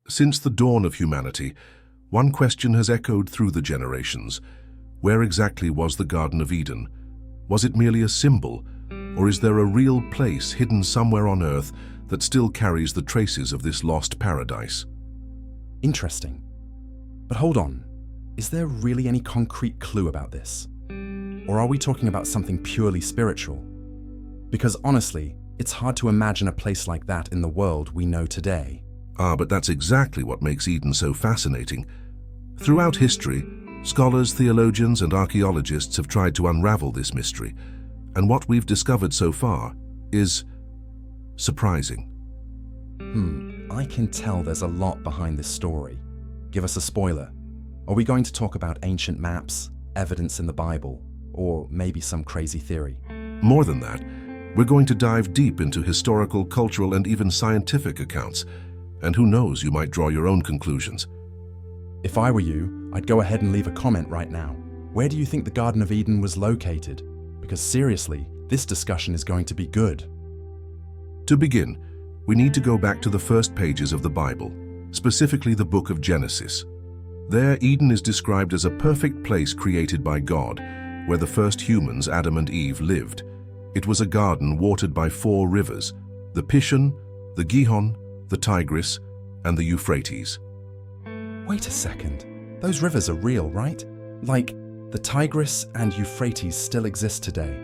Since the dawn of humanity, one question has echoed through the generations. Where exactly was the Garden of Eden? Was it merely a symbol, or is there a real place hidden somewhere on Earth that still carries the traces of this lost paradise? Interesting. But hold on, is there really any concrete clue about this? Or are we talking about something purely spiritual? Because honestly, it's hard to imagine a place like that in the world we know today. But that's exactly what makes Eden so fascinating. Throughout history, scholars, theologians, and archaeologists have tried to unravel this mystery, and what we've discovered so far is surprising. I can tell there's a lot behind this story. Give us a spoiler. Are we going to talk about ancient maps, evidence in the Bible, or maybe some crazy theory? More than that, we're going to dive deep into historical, cultural, and even scientific accounts, and who knows, you might draw your own conclusions. If I were you, I'd go ahead and leave a comment right now. Where do you think the Garden of Eden was located? Because seriously, this discussion is going to be good. To begin, we need to go back to the first pages of the Bible, specifically the book of Genesis. There, Eden is described as a perfect place created by God, where the first humans, Adam and Eve, lived. It was a garden watered by 4 rivers, the Pishon, the Gihon, the Tigris, and the Euphrates. Wait a second. Those rivers are real, right? Like, the Tigris and Euphrates still exist today,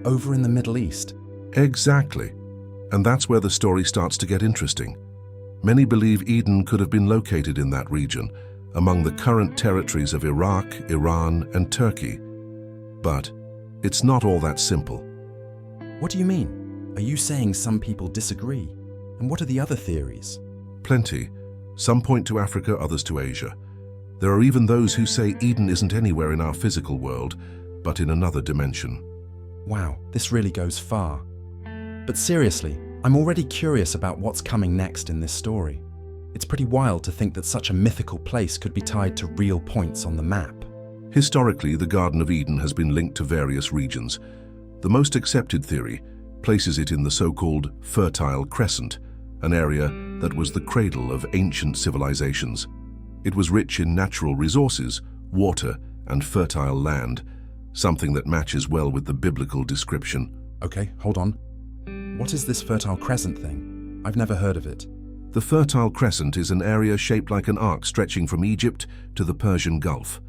over in the Middle East. Exactly. And that's where the story starts to get interesting. Many believe Eden could have been located in that region, among the current territories of Iraq, Iran, and Turkey. But it's not all that simple. What do you mean? Are you saying some people disagree? And what are the other theories? Plenty. Some point to Africa, others to Asia. There are even those who say Eden isn't anywhere in our physical world, but in another dimension. Wow, this really goes far. But seriously, I'm already curious about what's coming next in this story. It's pretty wild to think that such a mythical place could be tied to real points on the map. Historically, the Garden of Eden has been linked to various regions. The most accepted theory places it in the so-called Fertile Crescent, an area that was the cradle of ancient civilizations. It was rich in natural resources, water, and fertile land, something that matches well with the biblical description. Okay, hold on. What is this Fertile Crescent thing? I've never heard of it. The Fertile Crescent is an area shaped like an arc stretching from Egypt to the Persian Gulf.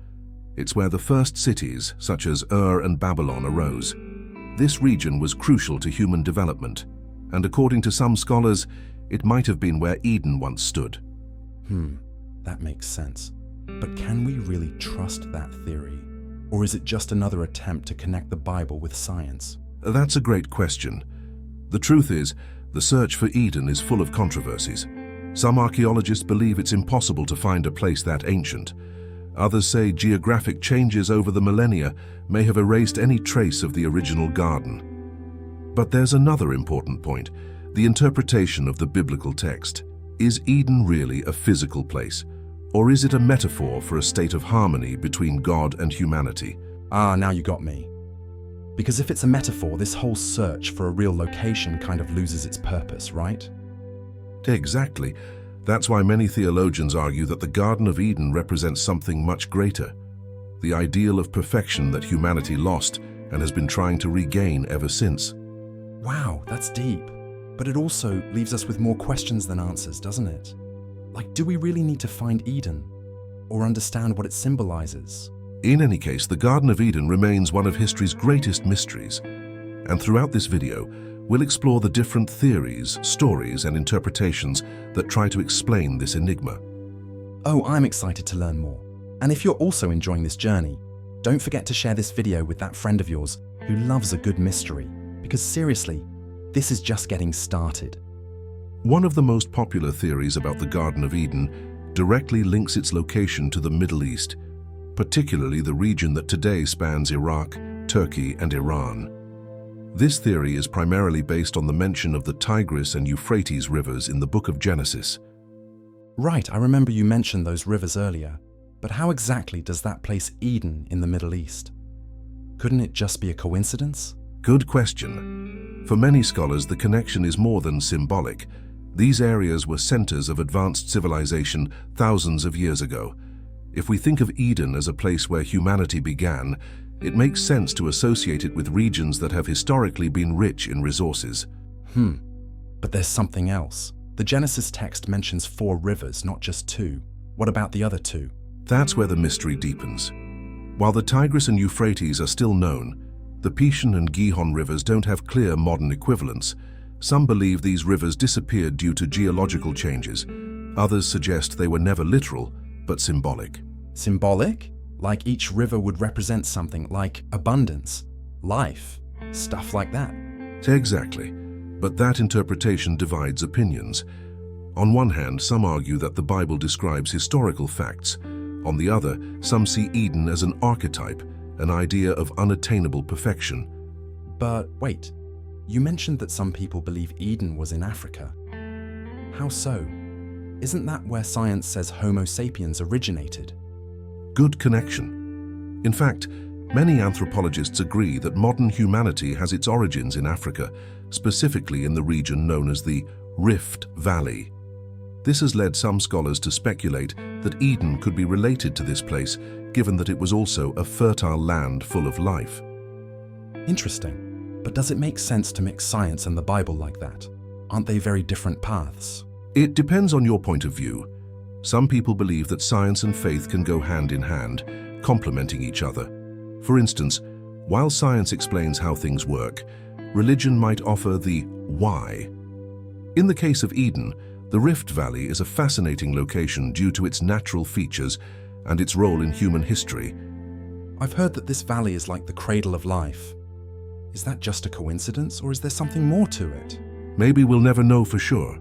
It's where the first cities, such as Ur and Babylon, arose. This region was crucial to human development, and according to some scholars, it might have been where Eden once stood. That makes sense. But can we really trust that theory? Or is it just another attempt to connect the Bible with science? That's a great question. The truth is, the search for Eden is full of controversies. Some archaeologists believe it's impossible to find a place that ancient. Others say geographic changes over the millennia may have erased any trace of the original garden. But there's another important point, the interpretation of the biblical text. Is Eden really a physical place, or is it a metaphor for a state of harmony between God and humanity? Now you got me. Because if it's a metaphor, this whole search for a real location kind of loses its purpose, right? Exactly. That's why many theologians argue that the Garden of Eden represents something much greater, the ideal of perfection that humanity lost and has been trying to regain ever since. Wow, that's deep. But it also leaves us with more questions than answers, doesn't it? Like, do we really need to find Eden? Or understand what it symbolizes? In any case, the Garden of Eden remains one of history's greatest mysteries. And throughout this video, we'll explore the different theories, stories, and interpretations that try to explain this enigma. Oh, I'm excited to learn more. And if you're also enjoying this journey, don't forget to share this video with that friend of yours who loves a good mystery. Because seriously, this is just getting started. One of the most popular theories about the Garden of Eden directly links its location to the Middle East, particularly the region that today spans Iraq, Turkey, and Iran. This theory is primarily based on the mention of the Tigris and Euphrates rivers in the book of Genesis. Right, I remember you mentioned those rivers earlier, but how exactly does that place Eden in the Middle East? Couldn't it just be a coincidence? Good question. For many scholars, the connection is more than symbolic. These areas were centers of advanced civilization thousands of years ago. If we think of Eden as a place where humanity began, it makes sense to associate it with regions that have historically been rich in resources. But there's something else. The Genesis text mentions 4 rivers, not just 2. What about the other 2? That's where the mystery deepens. While the Tigris and Euphrates are still known, the Pishon and Gihon rivers don't have clear modern equivalents. Some believe these rivers disappeared due to geological changes. Others suggest they were never literal, but symbolic. Symbolic? Like each river would represent something, like abundance, life, stuff like that. Exactly. But that interpretation divides opinions. On one hand, some argue that the Bible describes historical facts. On the other, some see Eden as an archetype, an idea of unattainable perfection. But wait, you mentioned that some people believe Eden was in Africa. How so? Isn't that where science says Homo sapiens originated? Good connection. In fact, many anthropologists agree that modern humanity has its origins in Africa, specifically in the region known as the Rift Valley. This has led some scholars to speculate that Eden could be related to this place, given that it was also a fertile land full of life. Interesting. But does it make sense to mix science and the Bible like that? Aren't they very different paths? It depends on your point of view. Some people believe that science and faith can go hand in hand, complementing each other. For instance, while science explains how things work, religion might offer the why. In the case of Eden, the Rift Valley is a fascinating location due to its natural features and its role in human history. I've heard that this valley is like the cradle of life. Is that just a coincidence, or is there something more to it? Maybe we'll never know for sure,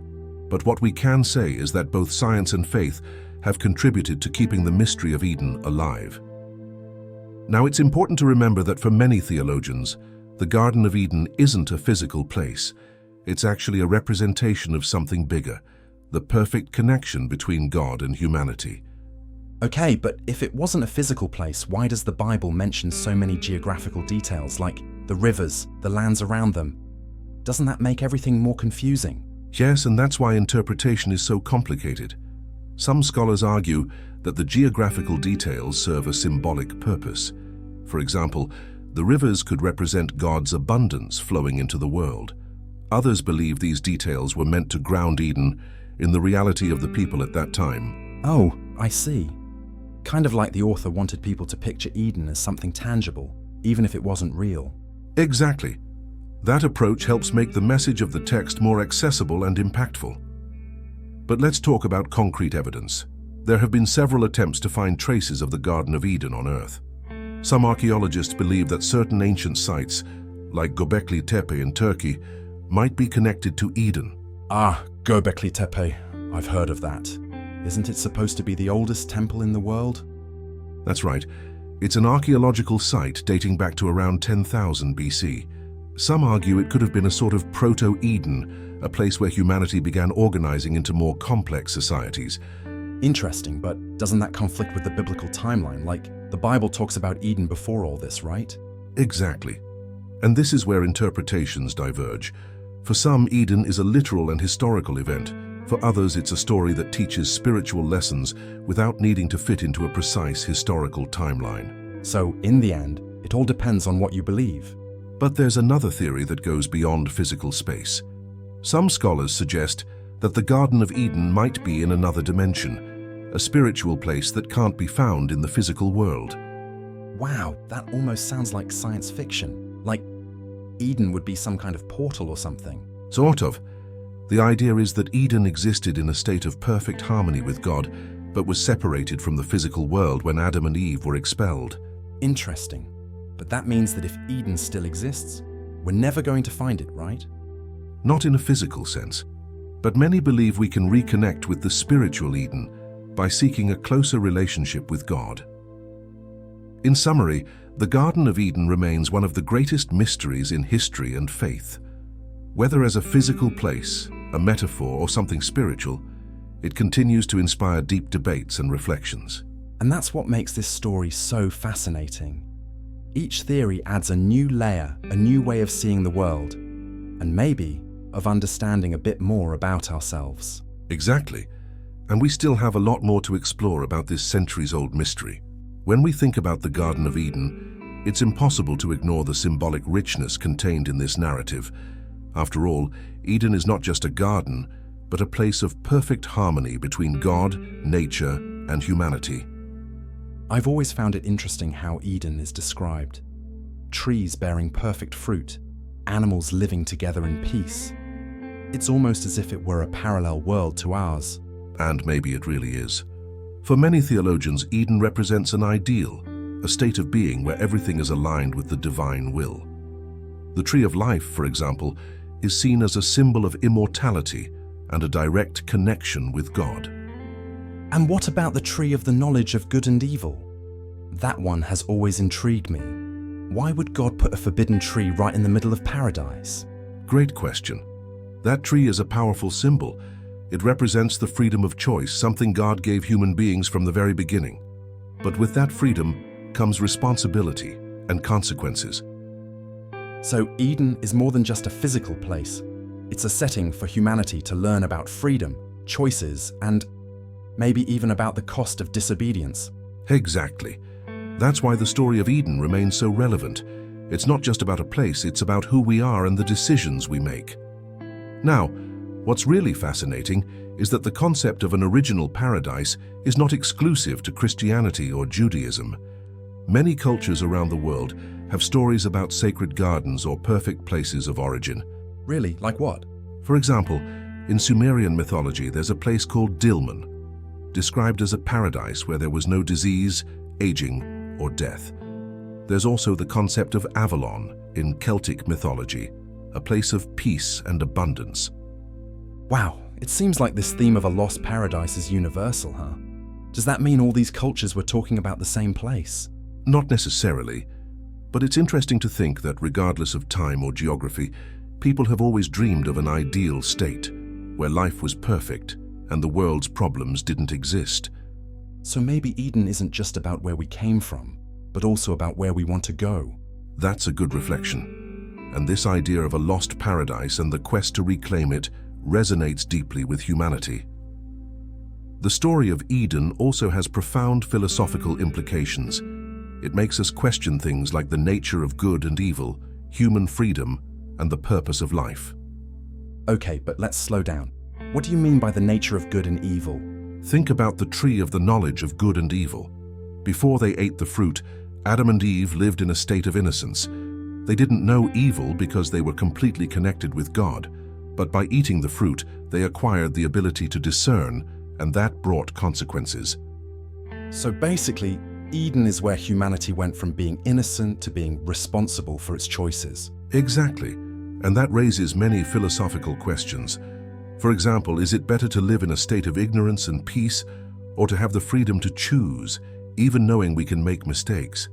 but what we can say is that both science and faith have contributed to keeping the mystery of Eden alive. Now, it's important to remember that for many theologians, the Garden of Eden isn't a physical place. It's actually a representation of something bigger, the perfect connection between God and humanity. Okay, but if it wasn't a physical place, why does the Bible mention so many geographical details, like the rivers, the lands around them? Doesn't that make everything more confusing? Yes, and that's why interpretation is so complicated. Some scholars argue that the geographical details serve a symbolic purpose. For example, the rivers could represent God's abundance flowing into the world. Others believe these details were meant to ground Eden in the reality of the people at that time. Oh, I see. Kind of like the author wanted people to picture Eden as something tangible, even if it wasn't real. Exactly. That approach helps make the message of the text more accessible and impactful. But let's talk about concrete evidence. There have been several attempts to find traces of the Garden of Eden on Earth. Some archaeologists believe that certain ancient sites, like Göbekli Tepe in Turkey, might be connected to Eden. Ah, Göbekli Tepe. I've heard of that. Isn't it supposed to be the oldest temple in the world? That's right. It's an archaeological site dating back to around 10,000 BC. Some argue it could have been a sort of proto-Eden, a place where humanity began organizing into more complex societies. Interesting, but doesn't that conflict with the biblical timeline? Like, the Bible talks about Eden before all this, right? Exactly. And this is where interpretations diverge. For some, Eden is a literal and historical event. For others, it's a story that teaches spiritual lessons without needing to fit into a precise historical timeline. So, in the end, it all depends on what you believe. But there's another theory that goes beyond physical space. Some scholars suggest that the Garden of Eden might be in another dimension, a spiritual place that can't be found in the physical world. Wow, that almost sounds like science fiction. Like Eden would be some kind of portal or something. Sort of. The idea is that Eden existed in a state of perfect harmony with God, but was separated from the physical world when Adam and Eve were expelled. Interesting. But that means that if Eden still exists, we're never going to find it, right? Not in a physical sense, but many believe we can reconnect with the spiritual Eden by seeking a closer relationship with God. In summary, the Garden of Eden remains one of the greatest mysteries in history and faith. Whether as a physical place, a metaphor, or something spiritual, it continues to inspire deep debates and reflections. And that's what makes this story so fascinating. Each theory adds a new layer, a new way of seeing the world. And maybe of understanding a bit more about ourselves. Exactly. And we still have a lot more to explore about this centuries-old mystery. When we think about the Garden of Eden, it's impossible to ignore the symbolic richness contained in this narrative. After all, Eden is not just a garden, but a place of perfect harmony between God, nature, and humanity. I've always found it interesting how Eden is described. Trees bearing perfect fruit, animals living together in peace. It's almost as if it were a parallel world to ours. And maybe it really is. For many theologians, Eden represents an ideal, a state of being where everything is aligned with the divine will. The tree of life, for example, is seen as a symbol of immortality and a direct connection with God. And what about the tree of the knowledge of good and evil? That one has always intrigued me. Why would God put a forbidden tree right in the middle of paradise? Great question. That tree is a powerful symbol. It represents the freedom of choice, something God gave human beings from the very beginning. But with that freedom comes responsibility and consequences. So Eden is more than just a physical place. It's a setting for humanity to learn about freedom, choices, and maybe even about the cost of disobedience. Exactly. That's why the story of Eden remains so relevant. It's not just about a place, it's about who we are and the decisions we make. Now, what's really fascinating is that the concept of an original paradise is not exclusive to Christianity or Judaism. Many cultures around the world have stories about sacred gardens or perfect places of origin. Really? Like what? For example, in Sumerian mythology, there's a place called Dilmun, described as a paradise where there was no disease, aging, or death. There's also the concept of Avalon in Celtic mythology, a place of peace and abundance. Wow, it seems like this theme of a lost paradise is universal, huh? Does that mean all these cultures were talking about the same place? Not necessarily, but it's interesting to think that regardless of time or geography, people have always dreamed of an ideal state, where life was perfect and the world's problems didn't exist. So maybe Eden isn't just about where we came from, but also about where we want to go. That's a good reflection. And this idea of a lost paradise and the quest to reclaim it resonates deeply with humanity. The story of Eden also has profound philosophical implications. It makes us question things like the nature of good and evil, human freedom, and the purpose of life. Okay, but let's slow down. What do you mean by the nature of good and evil? Think about the tree of the knowledge of good and evil. Before they ate the fruit, Adam and Eve lived in a state of innocence. They didn't know evil because they were completely connected with God, but by eating the fruit, they acquired the ability to discern, and that brought consequences. So basically, Eden is where humanity went from being innocent to being responsible for its choices. Exactly, and that raises many philosophical questions. For example, is it better to live in a state of ignorance and peace, or to have the freedom to choose, even knowing we can make mistakes?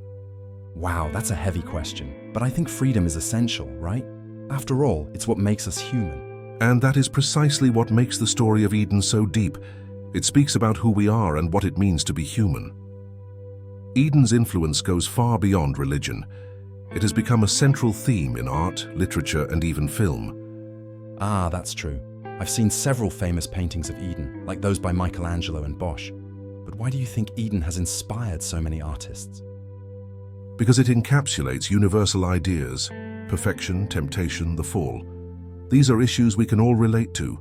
Wow, that's a heavy question. But I think freedom is essential, right? After all, it's what makes us human. And that is precisely what makes the story of Eden so deep. It speaks about who we are and what it means to be human. Eden's influence goes far beyond religion. It has become a central theme in art, literature, and even film. Ah, that's true. I've seen several famous paintings of Eden, like those by Michelangelo and Bosch. But why do you think Eden has inspired so many artists? Because it encapsulates universal ideas: perfection, temptation, the fall. These are issues we can all relate to.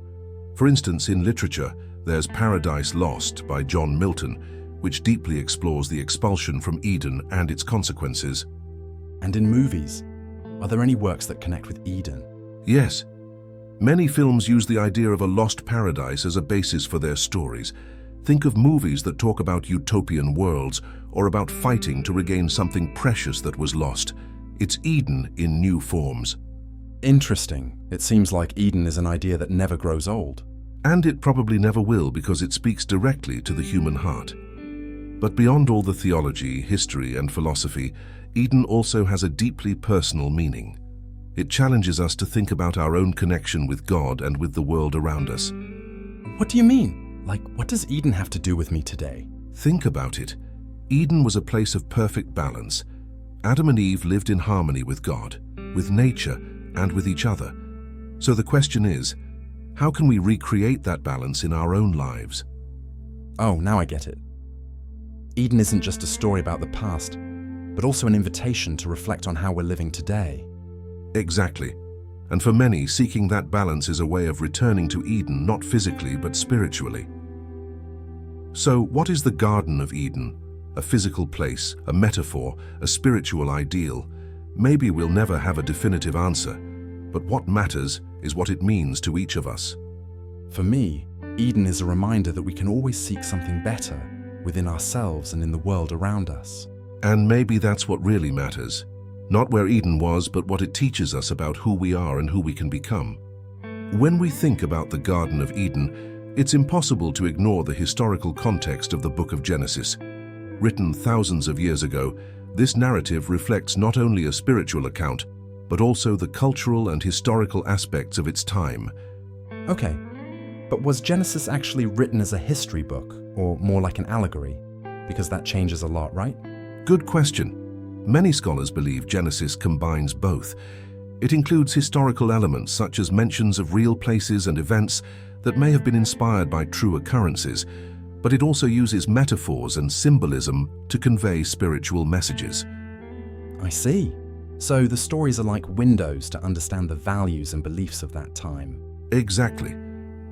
For instance, in literature, there's Paradise Lost by John Milton, which deeply explores the expulsion from Eden and its consequences. And in movies, are there any works that connect with Eden? Yes. Many films use the idea of a lost paradise as a basis for their stories. Think of movies that talk about utopian worlds or about fighting to regain something precious that was lost. It's Eden in new forms. Interesting. It seems like Eden is an idea that never grows old. And it probably never will, because it speaks directly to the human heart. But beyond all the theology, history, and philosophy, Eden also has a deeply personal meaning. It challenges us to think about our own connection with God and with the world around us. What do you mean? Like, what does Eden have to do with me today? Think about it. Eden was a place of perfect balance. Adam and Eve lived in harmony with God, with nature, and with each other. So the question is, how can we recreate that balance in our own lives? Oh, now I get it. Eden isn't just a story about the past, but also an invitation to reflect on how we're living today. Exactly. And for many, seeking that balance is a way of returning to Eden, not physically, but spiritually. So, what is the Garden of Eden? A physical place, a metaphor, a spiritual ideal? Maybe we'll never have a definitive answer, but what matters is what it means to each of us. For me, Eden is a reminder that we can always seek something better within ourselves and in the world around us. And maybe that's what really matters. Not where Eden was, but what it teaches us about who we are and who we can become. When we think about the Garden of Eden, it's impossible to ignore the historical context of the book of Genesis. Written thousands of years ago, this narrative reflects not only a spiritual account, but also the cultural and historical aspects of its time. Okay, but was Genesis actually written as a history book, or more like an allegory? Because that changes a lot, right? Good question. Many scholars believe Genesis combines both. It includes historical elements such as mentions of real places and events that may have been inspired by true occurrences, but it also uses metaphors and symbolism to convey spiritual messages. I see. So the stories are like windows to understand the values and beliefs of that time. Exactly.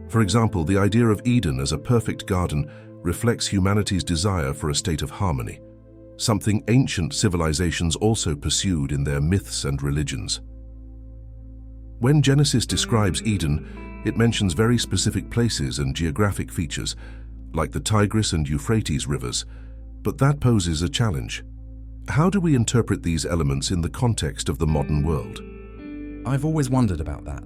For example, the idea of Eden as a perfect garden reflects humanity's desire for a state of harmony, something ancient civilizations also pursued in their myths and religions. When Genesis describes Eden, it mentions very specific places and geographic features, like the Tigris and Euphrates rivers, but that poses a challenge. How do we interpret these elements in the context of the modern world? I've always wondered about that.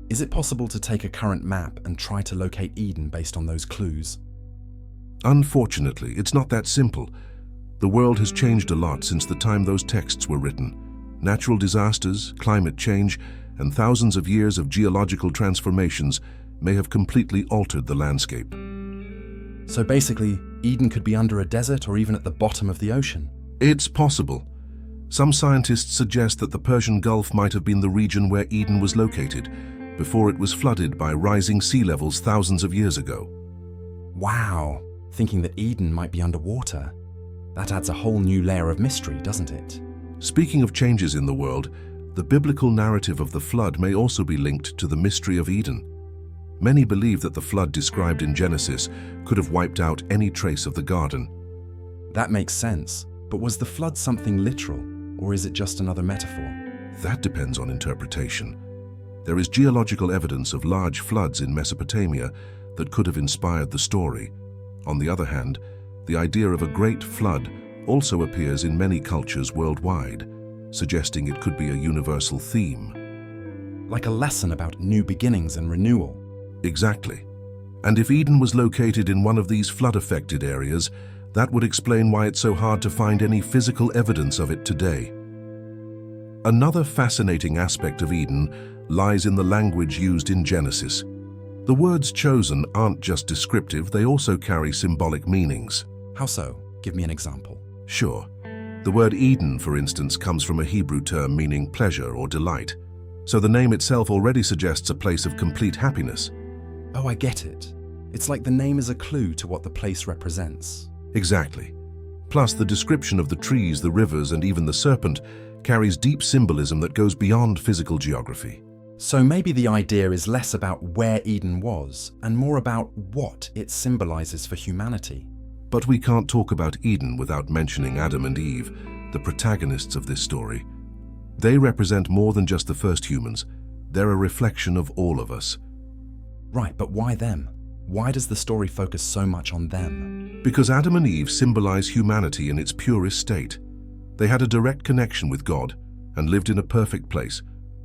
Is it possible to take a current map and try to locate Eden based on those clues? Unfortunately, it's not that simple. The world has changed a lot since the time those texts were written. Natural disasters, climate change, and thousands of years of geological transformations may have completely altered the landscape. So basically, Eden could be under a desert or even at the bottom of the ocean. It's possible. Some scientists suggest that the Persian Gulf might have been the region where Eden was located, before it was flooded by rising sea levels thousands of years ago. Wow, thinking that Eden might be underwater. That adds a whole new layer of mystery, doesn't it? Speaking of changes in the world, the biblical narrative of the flood may also be linked to the mystery of Eden. Many believe that the flood described in Genesis could have wiped out any trace of the garden. That makes sense. But was the flood something literal, or is it just another metaphor? That depends on interpretation. There is geological evidence of large floods in Mesopotamia that could have inspired the story. On the other hand, the idea of a great flood also appears in many cultures worldwide, suggesting it could be a universal theme. Like a lesson about new beginnings and renewal. Exactly. And if Eden was located in one of these flood-affected areas, that would explain why it's so hard to find any physical evidence of it today. Another fascinating aspect of Eden lies in the language used in Genesis. The words chosen aren't just descriptive, they also carry symbolic meanings. How so? Give me an example. Sure. The word Eden, for instance, comes from a Hebrew term meaning pleasure or delight. So the name itself already suggests a place of complete happiness. Oh, I get it. It's like the name is a clue to what the place represents. Exactly. Plus, the description of the trees, the rivers, and even the serpent carries deep symbolism that goes beyond physical geography. So maybe the idea is less about where Eden was and more about what it symbolizes for humanity. But we can't talk about Eden without mentioning Adam and Eve, the protagonists of this story. They represent more than just the first humans. They're a reflection of all of us. Right, but why them? Why does the story focus so much on them? Because Adam and Eve symbolize humanity in its purest state. They had a direct connection with God and lived in a perfect place.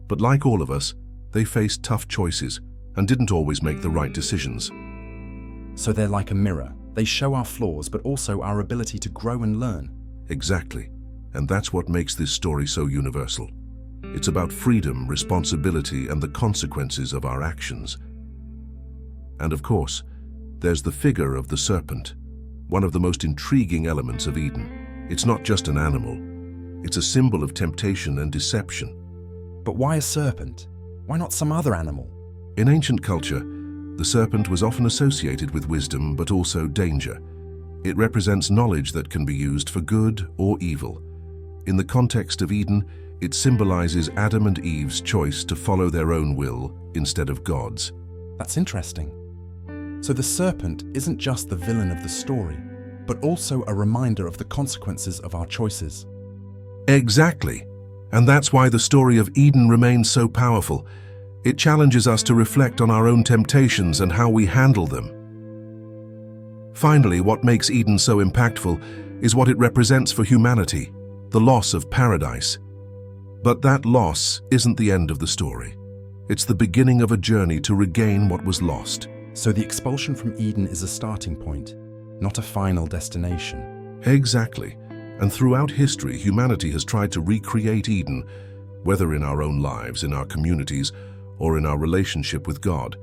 But like all of us, they faced tough choices and didn't always make the right decisions. So they're like a mirror. They show our flaws, but also our ability to grow and learn. Exactly. And that's what makes this story so universal. It's about freedom, responsibility, and the consequences of our actions. And of course, there's the figure of the serpent, one of the most intriguing elements of Eden. It's not just an animal. It's a symbol of temptation and deception. But why a serpent? Why not some other animal? In ancient culture, the serpent was often associated with wisdom but also danger. It represents knowledge that can be used for good or evil. In the context of Eden, it symbolizes Adam and Eve's choice to follow their own will instead of God's. That's interesting. So the serpent isn't just the villain of the story, but also a reminder of the consequences of our choices. Exactly. And that's why the story of Eden remains so powerful. It challenges us to reflect on our own temptations and how we handle them. Finally, what makes Eden so impactful is what it represents for humanity, the loss of paradise. But that loss isn't the end of the story. It's the beginning of a journey to regain what was lost. So the expulsion from Eden is a starting point, not a final destination. Exactly. And throughout history, humanity has tried to recreate Eden, whether in our own lives, in our communities, or in our relationship with God.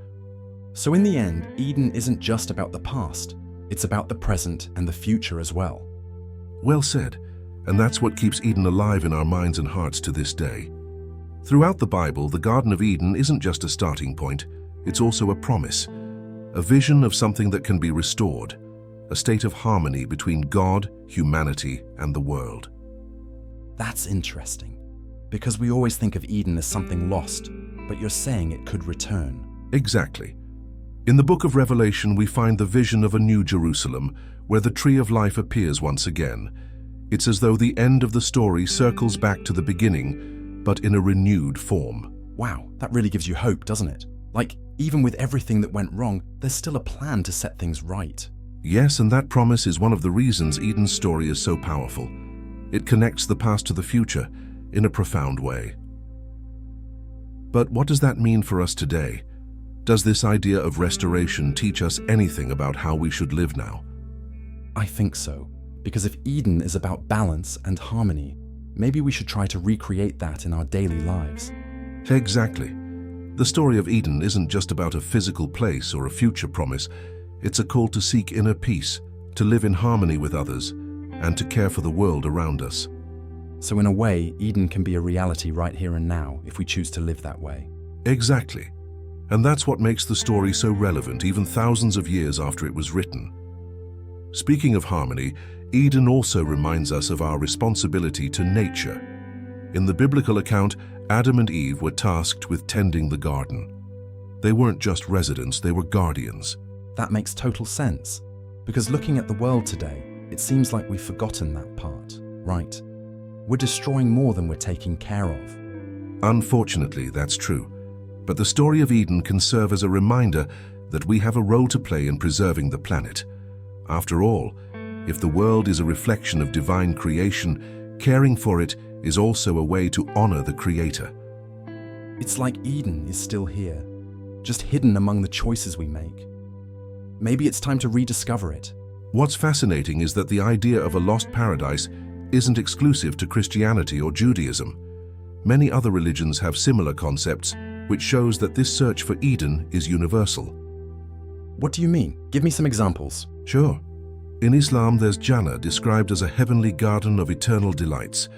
So in the end, Eden isn't just about the past. It's about the present and the future as well. Well said. And that's what keeps Eden alive in our minds and hearts to this day. Throughout the Bible, the Garden of Eden isn't just a starting point. It's also a promise, a vision of something that can be restored, a state of harmony between God, humanity, and the world. That's interesting, because we always think of Eden as something lost, but you're saying it could return. Exactly. In the book of Revelation, we find the vision of a new Jerusalem, where the tree of life appears once again. It's as though the end of the story circles back to the beginning, but in a renewed form. Wow, that really gives you hope, doesn't it? Like, even with everything that went wrong, there's still a plan to set things right. Yes, and that promise is one of the reasons Eden's story is so powerful. It connects the past to the future in a profound way. But what does that mean for us today? Does this idea of restoration teach us anything about how we should live now? I think so, because if Eden is about balance and harmony, maybe we should try to recreate that in our daily lives. Exactly. The story of Eden isn't just about a physical place or a future promise. It's a call to seek inner peace, to live in harmony with others, and to care for the world around us. So in a way, Eden can be a reality right here and now if we choose to live that way. Exactly. And that's what makes the story so relevant even thousands of years after it was written. Speaking of harmony, Eden also reminds us of our responsibility to nature. In the biblical account, Adam and Eve were tasked with tending the garden. They weren't just residents, they were guardians. That makes total sense, because looking at the world today, it seems like we've forgotten that part, right? We're destroying more than we're taking care of. Unfortunately, that's true. But the story of Eden can serve as a reminder that we have a role to play in preserving the planet. After all, if the world is a reflection of divine creation, caring for it is also a way to honor the Creator. It's like Eden is still here, just hidden among the choices we make. Maybe it's time to rediscover it. What's fascinating is that the idea of a lost paradise isn't exclusive to Christianity or Judaism. Many other religions have similar concepts, which shows that this search for Eden is universal. What do you mean? Give me some examples. Sure. In Islam, there's Jannah, described as a heavenly garden of eternal delights.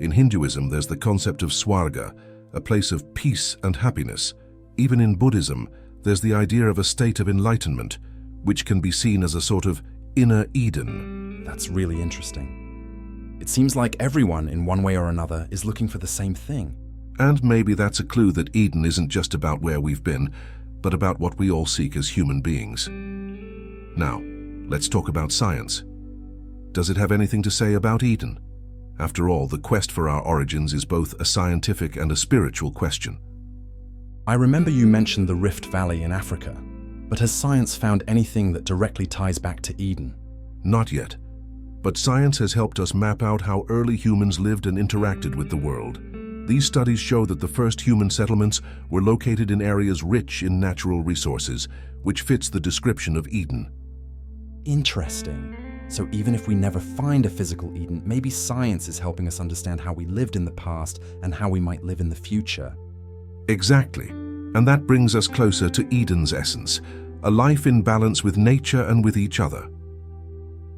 In Hinduism, there's the concept of Swarga, a place of peace and happiness. Even in Buddhism, there's the idea of a state of enlightenment, which can be seen as a sort of inner Eden. That's really interesting. It seems like everyone, in one way or another, is looking for the same thing. And maybe that's a clue that Eden isn't just about where we've been, but about what we all seek as human beings. Now, let's talk about science. Does it have anything to say about Eden? After all, the quest for our origins is both a scientific and a spiritual question. I remember you mentioned the Rift Valley in Africa, but has science found anything that directly ties back to Eden? Not yet. But science has helped us map out how early humans lived and interacted with the world. These studies show that the first human settlements were located in areas rich in natural resources, which fits the description of Eden. Interesting. So even if we never find a physical Eden, maybe science is helping us understand how we lived in the past and how we might live in the future. Exactly. And that brings us closer to Eden's essence, a life in balance with nature and with each other.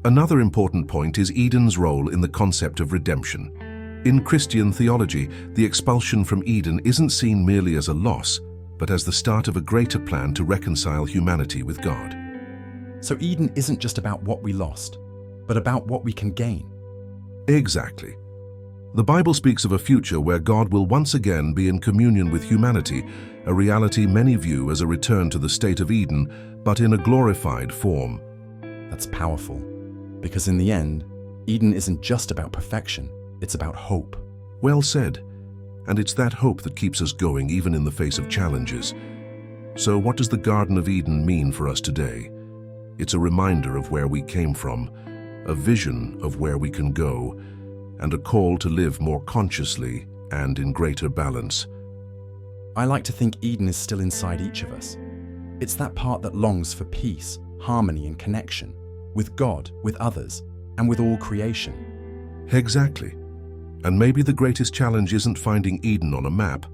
Another important point is Eden's role in the concept of redemption. In Christian theology, the expulsion from Eden isn't seen merely as a loss, but as the start of a greater plan to reconcile humanity with God. So Eden isn't just about what we lost, but about what we can gain. Exactly. The Bible speaks of a future where God will once again be in communion with humanity, a reality many view as a return to the state of Eden, but in a glorified form. That's powerful, because in the end, Eden isn't just about perfection, it's about hope. Well said. And it's that hope that keeps us going even in the face of challenges. So what does the Garden of Eden mean for us today? It's a reminder of where we came from, a vision of where we can go, and a call to live more consciously and in greater balance. I like to think Eden is still inside each of us. It's that part that longs for peace, harmony, and connection with God, with others, and with all creation. Exactly. And maybe the greatest challenge isn't finding Eden on a map,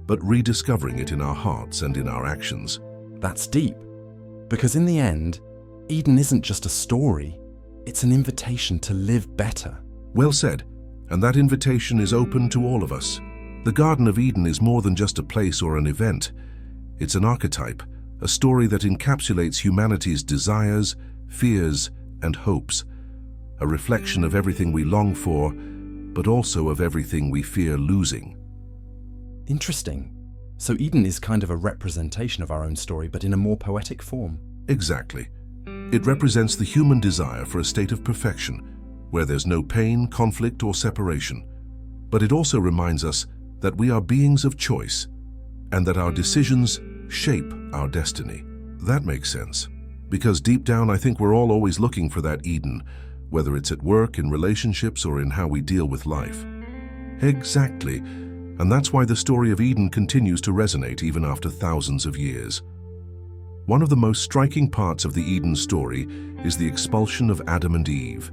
but rediscovering it in our hearts and in our actions. That's deep, because in the end, Eden isn't just a story, it's an invitation to live better. Well said, and that invitation is open to all of us. The Garden of Eden is more than just a place or an event. It's an archetype, a story that encapsulates humanity's desires, fears, and hopes, a reflection of everything we long for, but also of everything we fear losing. Interesting. So Eden is kind of a representation of our own story, but in a more poetic form. Exactly. It represents the human desire for a state of perfection, where there's no pain, conflict, or separation. But it also reminds us that we are beings of choice, and that our decisions shape our destiny. That makes sense, because deep down I think we're all always looking for that Eden, whether it's at work, in relationships, or in how we deal with life. Exactly, and that's why the story of Eden continues to resonate even after thousands of years. One of the most striking parts of the Eden story is the expulsion of Adam and Eve.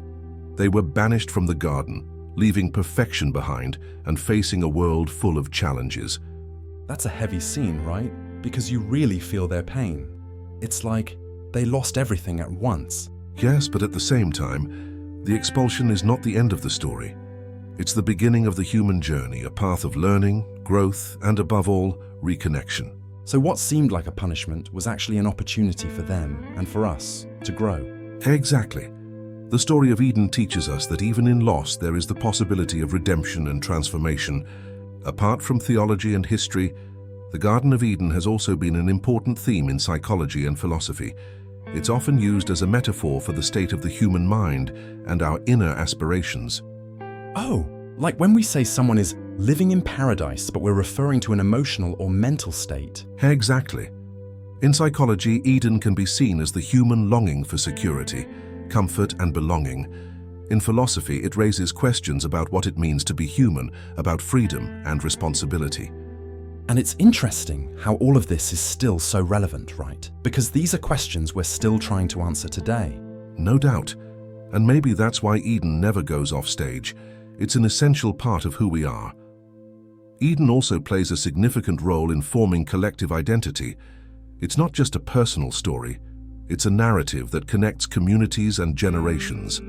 They were banished from the garden, leaving perfection behind and facing a world full of challenges. That's a heavy scene, right? Because you really feel their pain. It's like they lost everything at once. Yes, but at the same time, the expulsion is not the end of the story. It's the beginning of the human journey, a path of learning, growth, and above all, reconnection. So what seemed like a punishment was actually an opportunity for them and for us to grow. Exactly. The story of Eden teaches us that even in loss there is the possibility of redemption and transformation. Apart from theology and history, the Garden of Eden has also been an important theme in psychology and philosophy. It's often used as a metaphor for the state of the human mind and our inner aspirations. Oh, like when we say someone is living in paradise, but we're referring to an emotional or mental state. Exactly. In psychology, Eden can be seen as the human longing for security, comfort, and belonging. In philosophy, it raises questions about what it means to be human, about freedom and responsibility. And it's interesting how all of this is still so relevant, right? Because these are questions we're still trying to answer today. No doubt. And maybe that's why Eden never goes off stage. It's an essential part of who we are. Eden also plays a significant role in forming collective identity. It's not just a personal story. It's a narrative that connects communities and generations.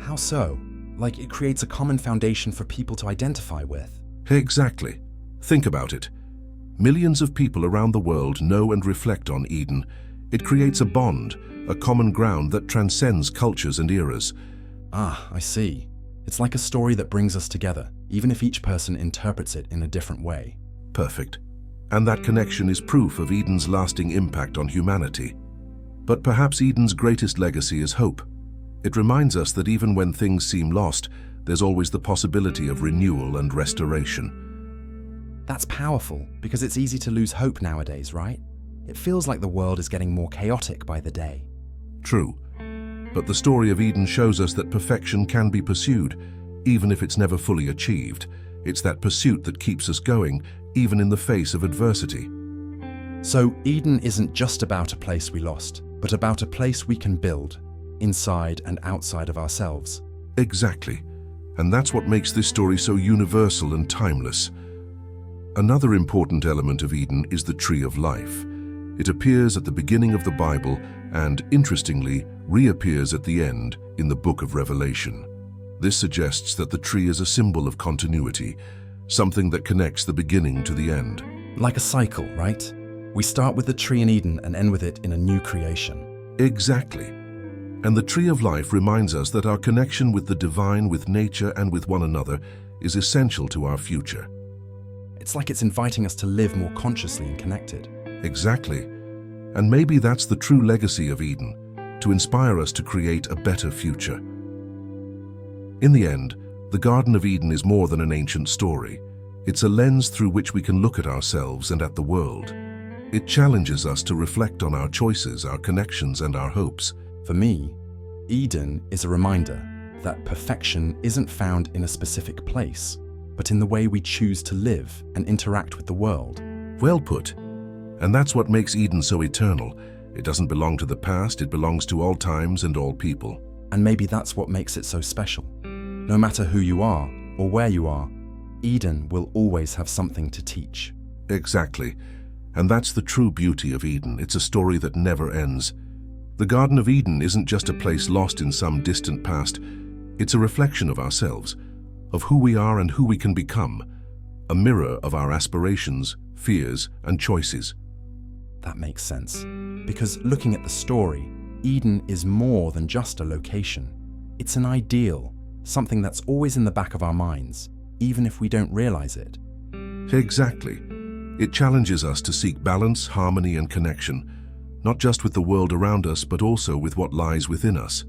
How so? Like it creates a common foundation for people to identify with. Exactly. Think about it. Millions of people around the world know and reflect on Eden. It creates a bond, a common ground that transcends cultures and eras. Ah, I see. It's like a story that brings us together, even if each person interprets it in a different way. Perfect. And that connection is proof of Eden's lasting impact on humanity. But perhaps Eden's greatest legacy is hope. It reminds us that even when things seem lost, there's always the possibility of renewal and restoration. That's powerful, because it's easy to lose hope nowadays, right? It feels like the world is getting more chaotic by the day. True. But the story of Eden shows us that perfection can be pursued, even if it's never fully achieved. It's that pursuit that keeps us going, even in the face of adversity. So Eden isn't just about a place we lost, but about a place we can build, inside and outside of ourselves. Exactly. And that's what makes this story so universal and timeless. Another important element of Eden is the tree of life. It appears at the beginning of the Bible and, interestingly, reappears at the end in the book of Revelation. This suggests that the tree is a symbol of continuity, something that connects the beginning to the end. Like a cycle, right? We start with the tree in Eden and end with it in a new creation. Exactly. And the tree of life reminds us that our connection with the divine, with nature, and with one another is essential to our future. It's like it's inviting us to live more consciously and connected. Exactly. And maybe that's the true legacy of Eden, to inspire us to create a better future. In the end, the Garden of Eden is more than an ancient story. It's a lens through which we can look at ourselves and at the world. It challenges us to reflect on our choices, our connections, and our hopes. For me, Eden is a reminder that perfection isn't found in a specific place, but in the way we choose to live and interact with the world. Well put. And that's what makes Eden so eternal. It doesn't belong to the past, it belongs to all times and all people. And maybe that's what makes it so special. No matter who you are or where you are, Eden will always have something to teach. Exactly. And that's the true beauty of Eden. It's a story that never ends. The Garden of Eden isn't just a place lost in some distant past. It's a reflection of ourselves, of who we are and who we can become, a mirror of our aspirations, fears, and choices. That makes sense. Because looking at the story, Eden is more than just a location. It's an ideal, something that's always in the back of our minds, even if we don't realize it. Exactly. It challenges us to seek balance, harmony, and connection, not just with the world around us, but also with what lies within us.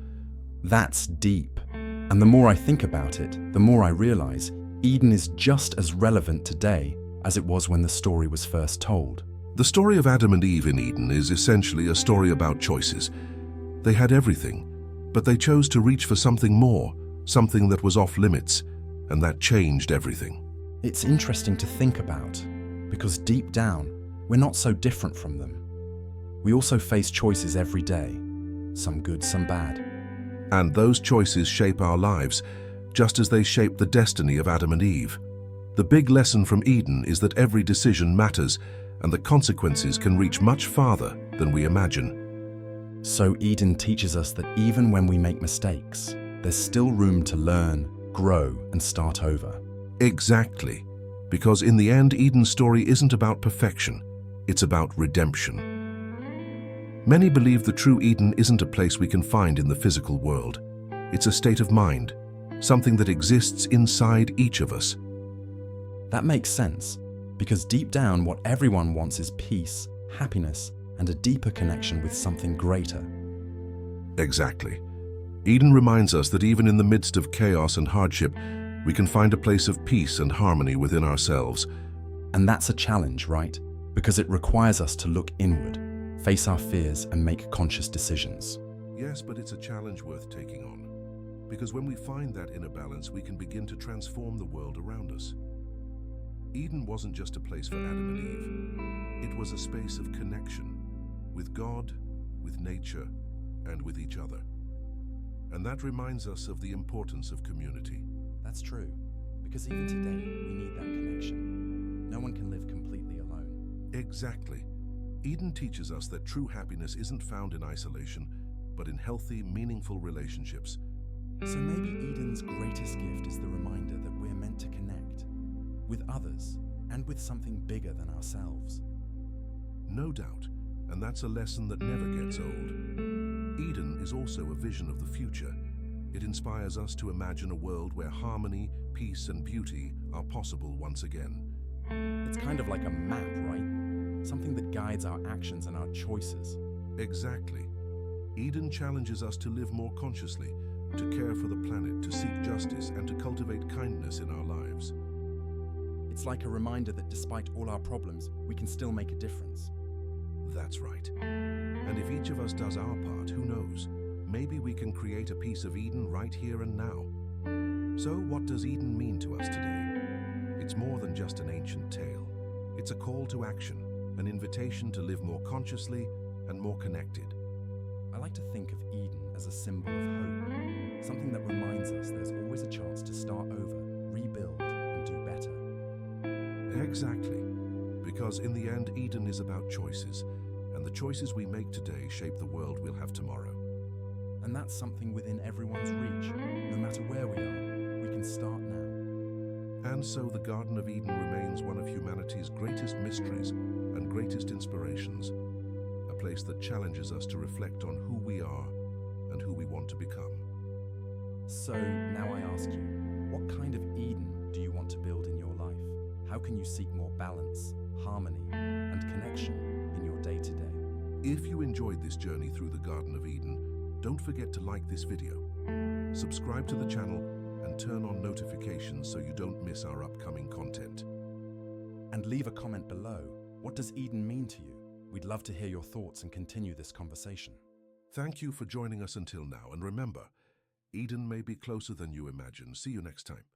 That's deep. And the more I think about it, the more I realize Eden is just as relevant today as it was when the story was first told. The story of Adam and Eve in Eden is essentially a story about choices. They had everything, but they chose to reach for something more, something that was off limits, and that changed everything. It's interesting to think about, because deep down, we're not so different from them. We also face choices every day, some good, some bad. And those choices shape our lives, just as they shaped the destiny of Adam and Eve. The big lesson from Eden is that every decision matters, and the consequences can reach much farther than we imagine. So Eden teaches us that even when we make mistakes, there's still room to learn, grow, and start over. Exactly. Because in the end, Eden's story isn't about perfection, it's about redemption. Many believe the true Eden isn't a place we can find in the physical world. It's a state of mind, something that exists inside each of us. That makes sense, because deep down what everyone wants is peace, happiness, and a deeper connection with something greater. Exactly. Eden reminds us that even in the midst of chaos and hardship, we can find a place of peace and harmony within ourselves. And that's a challenge, right? Because it requires us to look inward, face our fears, and make conscious decisions. Yes, but it's a challenge worth taking on. Because when we find that inner balance, we can begin to transform the world around us. Eden wasn't just a place for Adam and Eve. It was a space of connection with God, with nature, and with each other. And that reminds us of the importance of community. That's true, because even today, we need that connection. No one can live completely alone. Exactly. Eden teaches us that true happiness isn't found in isolation, but in healthy, meaningful relationships. So maybe Eden's greatest gift is the reminder that we're meant to connect with others and with something bigger than ourselves. No doubt, and that's a lesson that never gets old. Eden is also a vision of the future. It inspires us to imagine a world where harmony, peace, and beauty are possible once again. It's kind of like a map, right? Something that guides our actions and our choices. Exactly. Eden challenges us to live more consciously, to care for the planet, to seek justice, and to cultivate kindness in our lives. It's like a reminder that despite all our problems, we can still make a difference. That's right. And if each of us does our part, who knows? Maybe we can create a piece of Eden right here and now. So what does Eden mean to us today? It's more than just an ancient tale. It's a call to action, an invitation to live more consciously and more connected. I like to think of Eden as a symbol of hope, something that reminds us there's always a chance to start over, rebuild, and do better. Exactly. Because in the end, Eden is about choices, and the choices we make today shape the world we'll have tomorrow. And that's something within everyone's reach, no matter where we are. And so the Garden of Eden remains one of humanity's greatest mysteries and greatest inspirations, a place that challenges us to reflect on who we are and who we want to become. So now I ask you, what kind of Eden do you want to build in your life? How can you seek more balance, harmony, and connection in your day-to-day? If you enjoyed this journey through the Garden of Eden, don't forget to like this video, subscribe to the channel, and turn on notifications so you don't miss our upcoming content. And leave a comment below. What does Eden mean to you? We'd love to hear your thoughts and continue this conversation. Thank you for joining us until now, and remember, Eden may be closer than you imagine. See you next time.